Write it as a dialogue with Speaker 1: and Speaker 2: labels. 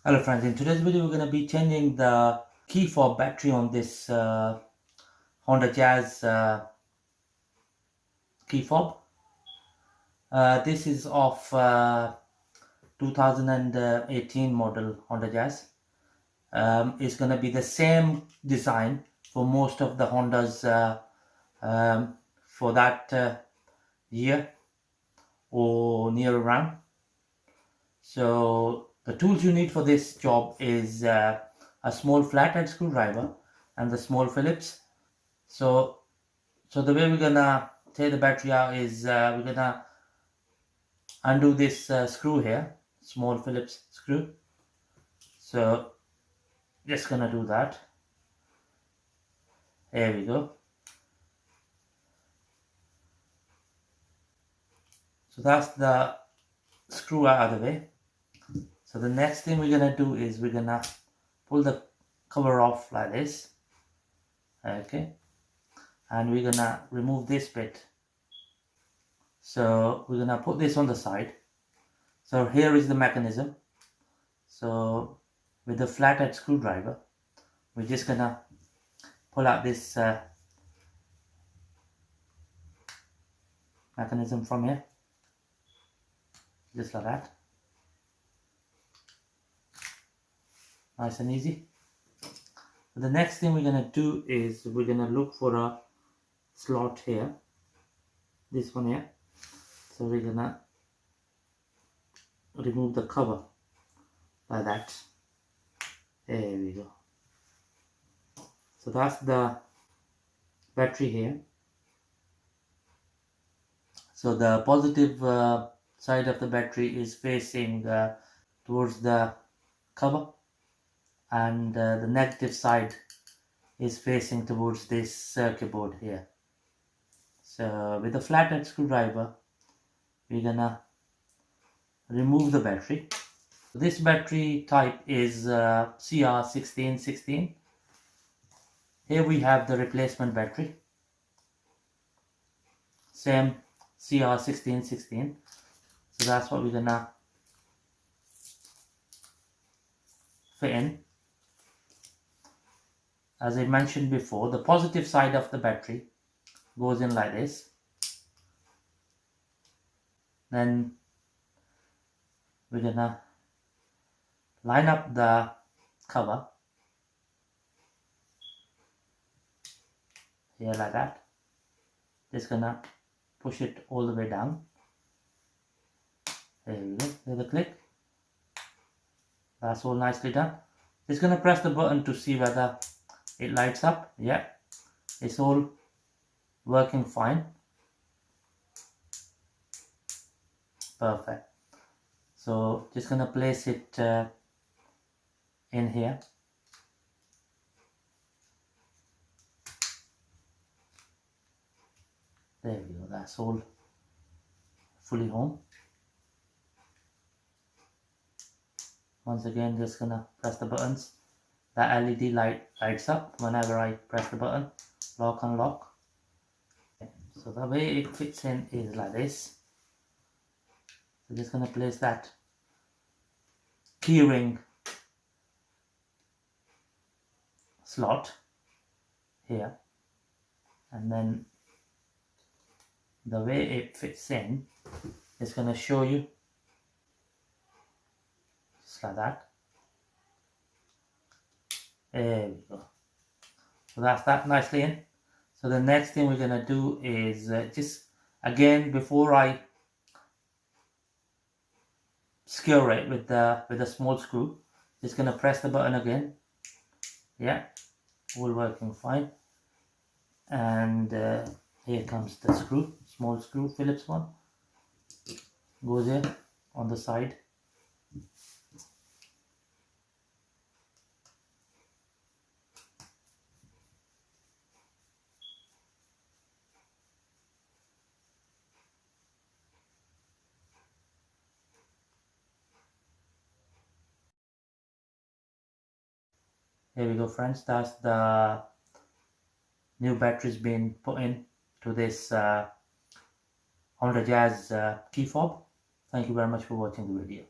Speaker 1: Hello friends, in today's video we're going to be changing the key fob battery on this Honda Jazz key fob. This is of 2018 model Honda Jazz. It's going to be the same design for most of the Hondas for that year or near around. So the tools you need for this job is a small flathead screwdriver and the small Phillips. So the way we're gonna take the battery out is we're gonna undo this screw here, small Phillips screw. So just gonna do that. There we go. So that's the screw out of the way. So the next thing we're gonna do is we're gonna pull the cover off like this. Okay. And we're gonna remove this bit. So we're gonna put this on the side. So here is the mechanism. So with the flathead screwdriver, we're just gonna pull out this mechanism from here, just like that. Nice and easy. The next thing we're gonna do is we're gonna look for a slot here, this one here. So we're gonna remove the cover like that. There we go. So that's the battery here. So the positive side of the battery is facing towards the cover, and the negative side is facing towards this circuit board here. So with the flathead screwdriver, we're gonna remove the battery. This battery type is CR1616. Here we have the replacement battery, same CR1616. So that's what we're gonna fit in. As I mentioned before, the positive side of the battery goes in like this. Then we're gonna line up the cover here like that. Just gonna push it all the way down. There we go. There's the click. That's all nicely done. Just gonna press the button to see whether it lights up. Yeah, it's all working fine. Perfect. So just gonna place it in here. There we go. That's all fully home. Once again, just gonna press the buttons. The LED light lights up whenever I press the button. Lock, unlock. Okay. So the way it fits in is like this. So just gonna place that keyring slot here, and then the way it fits in is gonna show you just like that. There we go. So that's that nicely in. So the next thing we're gonna do is just again, before I secure it with the small screw, just gonna press the button again. Yeah, all working fine. And here comes the screw, small screw, Phillips one. Goes here on the side. Here we go, friends. That's the new batteries being put in to this Honda Jazz key fob. Thank you very much for watching the video.